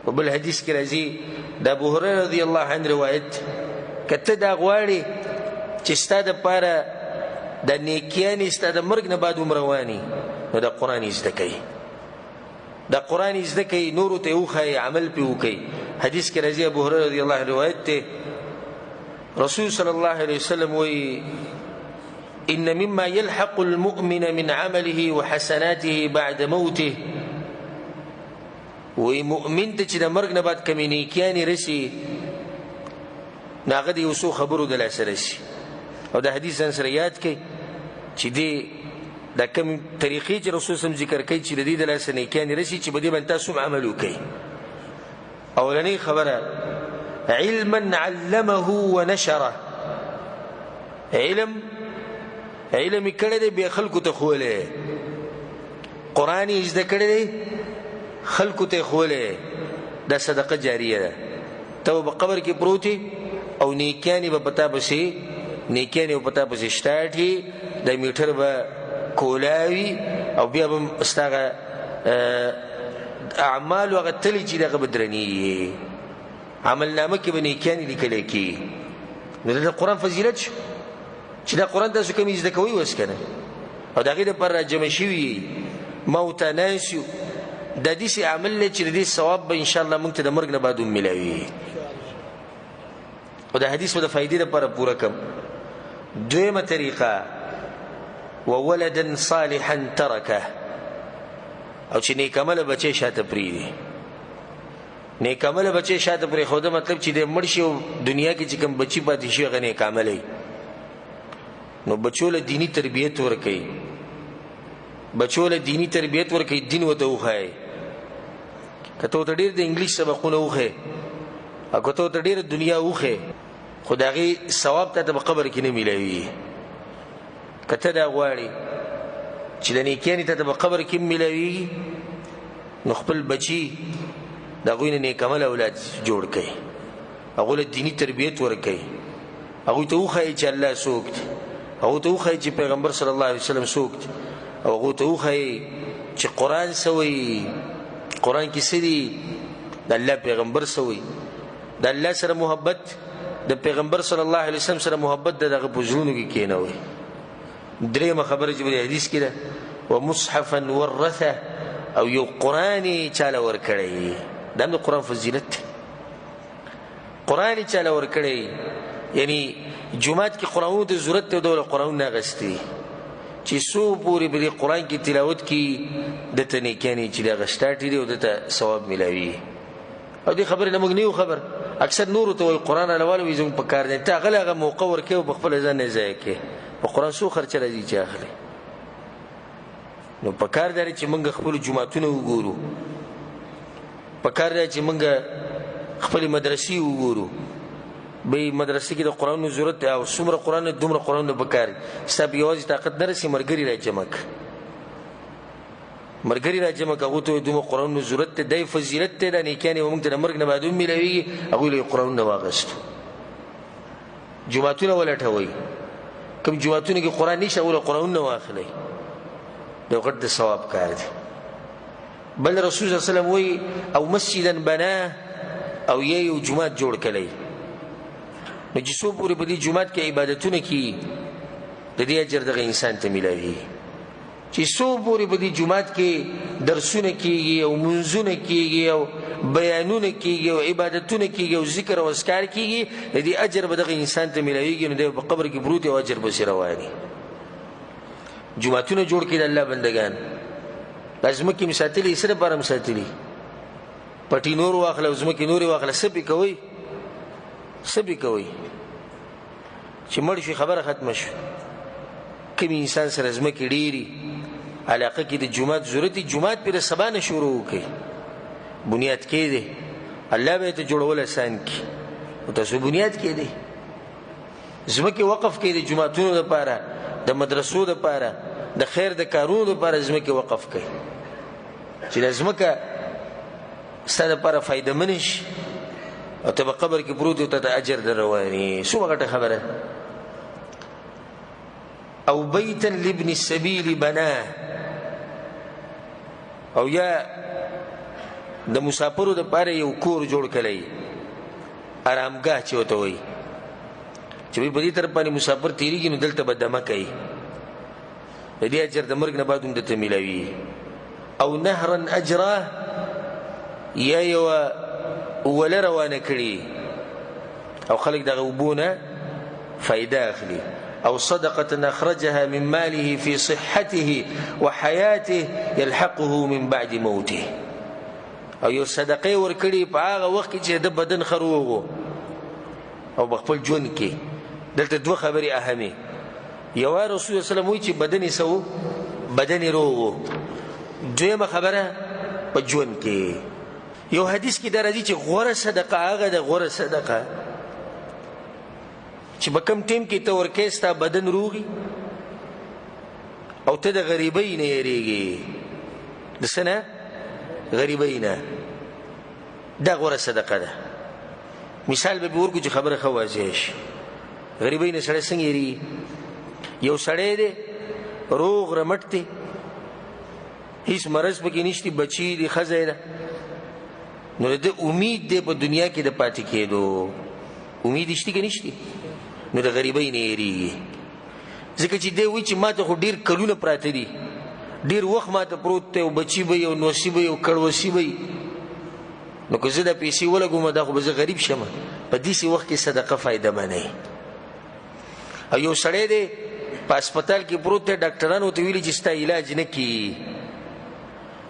وبل حدیث کې راځي د ابو هريره رضی الله عنه روایت کته دا غواړي چې ستا دپاره د نیکیانې ستا د مرګ نه بعد رواني نو د قرآن زده کوي د قرآن زده کوي نورو ته وښایي عمل پرې وکړي حدیث کې راځي ابو هريره رضی الله عنه روایت دی رسول صلی الله علیه وسلم وایي إن مما يلحق المؤمن من عمله وحسناته بعد موته وی مؤمن ته چې د مرګ نه بعد کمې نیکیانې رسي نو هغه د یو څو خبرو د لاسه رسي او د حدیث ځان سره یاد کړئ چې دې دا کوم طریقې چې رسول صلی ذکر کوي چې د دې د لاسه نیکیانې رسي چې په دې باندې تاسو هم عمل وکړئ اولنۍ خبره علما علمه ونشره علم یې کړی دی بیا خلکو ته ښولی قرآن یې زده کړی دی خلکو ته ښولی دا صدقه جاریه ده ته به قبر کې پروت او نیکیانې به په تا پسې شټاټي د میټر به کولاوي او بیا به ستا هغه اعمالو هغه تلې چې دغه به درنېږي عملنامه کې به نیکیانې لیکلی کېږي نو د قرآن فضیلت شو چې دا قرآن تاسو کوم زده کوئ اوس که نه او د هغې دپاره راجمع شوي ما ورته ناست یو دا داسې عمل دی چې د دې ثواب به انشاءالله موږ ته د مرګ نه بعد هم میلاوي او د حدیث به د فایدې دپاره پوره کړم دویمه طریقه وولدا صالحا ترکه او چې نیکعمله بچی شاته پرېږدي نیکعمله بچی شاته پرېښوده مطلب چې دی مړ شي او دنیا کې چې کوم بچي پاتې شي هغه نیکعمله نو بچو له دینی تربیت ورکوي دین ورته وښایي که ته ورته ډېر د انګلیش سبقونه وښایې او که ته ورته ډېره دنیا وښایې خو د هغې ثواب تا ته په قبر کې نه میلاوي که ته دا غواړې چې د نیکیانې تا ته په قبر کې هم میلاویږي نو خپل بچي د هغوی نه نیکعمله اولاد جوړ کړئ هغوی له دیني تربیت ورکوي هغوی ته وښایي چې الله څوک دی هغوی ته وښایي چې پیغمبر صلی الله علیه وسلم څوک دی او هغوی ته وښایي چې قرآن څه وایي قرآن کې څه دي د الله پیغمبر څه وایي د الله سره محبت د پیغمبر صلی الله علیه وسلم سره محبت د هغه په زړونو کې کېنوئ درېیمه خبره چې په حدیث کې ده ومصحفا ورثه او یو قرآن یې چاله ورکړی دا هم د قرآن فضیلت دی قرآن یې چاله ورکړی یعنی جماعت کې قرآنونو ته ضرورت دی ډول قرآنونه اخیستي چې څو پورې په دې قرآن کې تلاوت کړي دته نیکیانې چې د هغه سټاټي دي او دته ثواب میلاوي او دې خبرې نه موږ نه یو خبر اکثر نورو ته وایي قرآن حلواله وایي زموږ په کار دی ته هغه له هغه موقع ورکوې او په خپله ځان نه ضایع کړې په قرآن څو خرچه راځي چې اخلي نو په کار دی چې موږ خپلو جوماتونه وګورو په کار دی چې موږ خپلې مدرسې وګورو به مدرسې کې د قرآنونو ضرورت دی او څومره قرآن دومره قرآنونه پکار دي ستا په یوازې طاقت نه رسي ملګري راجمع کړه ملګري راجمع کړه هغو ته دومره قرآنونو ضرورت دی دی فضیلت دی دا نیکیانې به موږ ته د مرګ نه بعد هم میلاویږي هغوی له یې قرآنونه واخیستو جوماتونه ولټوئ کوم جوماتونه کې قرآن نشته هغو له قرآنونه واخلئ دا غټ د ثواب کار دی بل رسول صلی الله علیه وسلم وایي او مسجدا بناه او یو جومات جوړ کړی نو چې څو پورې په دې جومات کې عبادتونه کیږي د دې اجر دغه انسان ته میلاویږي چې څو پورې په دې جومات کې درسونه کیږي او منځونه کیږي او بیانونه کیږي او عبادتونه کیږي او ذکر او اذکار کیږي د دې اجر به دغه انسان ته میلاویږي نو دی په قبر کې پروت او اجر پسې رواني جوماتونه جوړ کړي د الله بندګان دا ځمکې مې ساتلي څه دپاره مې ساتلي پټي نور واخله او ځمکې نورې واخله څه پې کوئ څه پې کوئ چې مړ شي خبره ختمه شو کوم انسان سره ځمکې ډېري علاقه کې د جومات ضرورت دی جومات پرې سبا نه شروع وکړئ بنیاد کې دی الله به یې ته جوړول اسان کړي او تاسو بنیاد کې دی ځمکې وقف کې د جوماتونو دپاره د مدرسو دپاره د خیر د کارونو دپاره ځمکې وقف کړئ چې دا ځمکه ستا دپاره فایدهمنه شي او ته به قبر کې پروت او ته د اجر در رواني څومره غټه خبره او بیتا لابن السبیل بناه او یا د مسافرو دپاره یو کور جوړ کړی، آرامګاه چې ورته وایي، چې په دې طرف باندې مسافر تېرېږي نو دلته به دمه کوي، د دې اجر د مرګ نه بعد هم درته میلاوي. او نهرا اجراه، یا یوه اوله روانه کړي او خلک دغه اوبو نه فایده اخلي. او صدقة اخرجها من ماله في صحته وحياته يلحقه من بعد موته، او یو صدقه ورکړي په هغه وخت کې چې د بدن خروغ او بخپل ژوند کې. دلته دوه خبرې اهمې، یو رسول الله صلی الله علیه وسلم وایي چې بدن سو بدن روغ، دویمه خبره په ژوند کې. یو حدیث کې دا راځي چې غوره صدقه هغه د غوره صدقه چې په کوم ټیم کې ته ورکې ستا بدن روغي او ته د غریبۍ نه یېرېږي، د څه نه؟ غریبۍ نه. دا غوره صدقه ده. مثال به ورکو چې خبره ښه واضح شي. غریبۍ نه سړی څنګه یېرېږي؟ یو سړی دی روغ رمټ دی، هیڅ مرض پکې نشته، بچي دی، ښځه ده، نو د امید دی په دنیا کې د پاتې کېدو. امید شته که نشته؟ نو د غریبۍ نه یېرېږي. ځکه چې دی وایي چې ما ته خو ډېر کلونه پراته دي، ډېر وخت ما ته پروت دی، او بچي به یې او نوسي به یې او کړوسي به یې، نو که زه دا پیسې ولګوم دا خو به زه غریب شم. په داسې وخت کې صدقه فایده منئ. او یو سړی دی په هسپتال کې پروت دی، ډاکټرانو ورته ویلي چې ستا علاج نه کیي،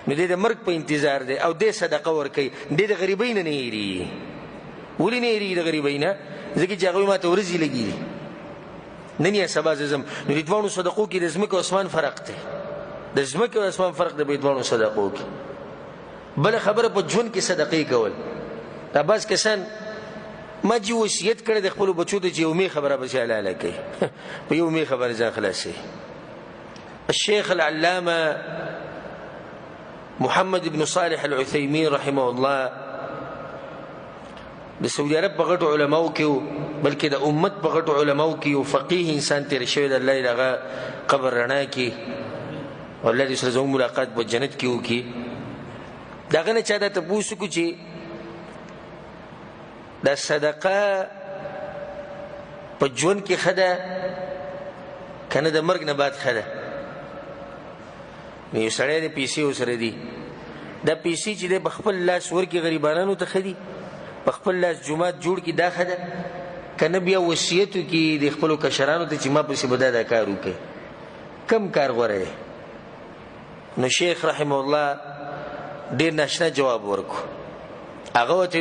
نو دی د مرګ په انتظار دی او دی صدقه ورکوي، دی د غریبۍ نه نه یېرېږي. ولې نه یېرېږي د غریبۍ نه؟ ځکه چې هغوی ما ته ورځې لګي دي، نن یا سبا زه ځم. نو د دواړو صدقو کې د ځمکې او اسمان فرق دی، د ځمکې او اسمان فرق دی په دواړو صدقو کې. بله خبره په ژوند کې صدقې کول. دا بعض کسان ما چې وصیت کړی د خپلو بچو ته چې یو مې خبره به حلاله کوي په یو مې خبره ځان خلاصوي. الشیخ العلامه محمد بن صالح العثیمین رحمه الله د سعودي عرب په غټو علماو کې و، بلکې د امت په غټو علماو کې یو فقیه انسان تېر شوی دی، الله یې د هغه قبر رڼا کړي او الله دې سره زموږ ملاقات په جنت کې وکړي. د هغه نه چا دا تپوس وکړو چې دا صدقه په ژوند کې ښه ده که نه د مرګ نه بعد ښه ده؟ نو یو سړی د پیسې ورسره دي، دا پیسې چې دی په خپل لاس ورکړي غریبانانو ته ښه دي؟ په خپل لاس جومات جوړ کړي دا ښه ده؟ که نه بیا وصیت وکړي د خپلو کشرانو ته چې ما پسې به دا کار وکړي؟ کم کار غوره دی؟ نو شیخ رحمه الله ډېر ناشنا جواب ورکو. هغه ورته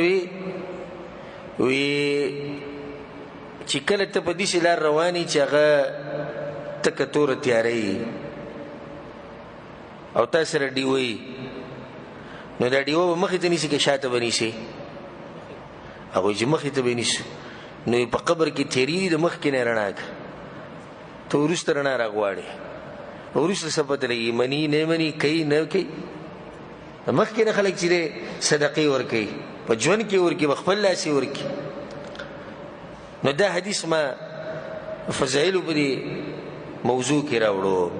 وی چې کله ته په داسې لار روان یې چې هغه تکه توره تیاره یي او تا سره ډیوه یي، نو دا ډیوه به مخې ته نیسي که شاته به نیسي؟ هغه وایي چې مخې ته به نیسو. نو په قبر کې تېرېږي د مخکې نه رڼا که ته وروسته رڼا راغواړې، وروسته څه پته لګي مني نه مني، کوي نه کوي. د مخکې نه خلک چې دی صدقې ورکوي، په ژوند کې ورکوي، په خپل لاس یې ورکوي. نو دا حدیث ما فضایلو په دې موضوع کې راوړو.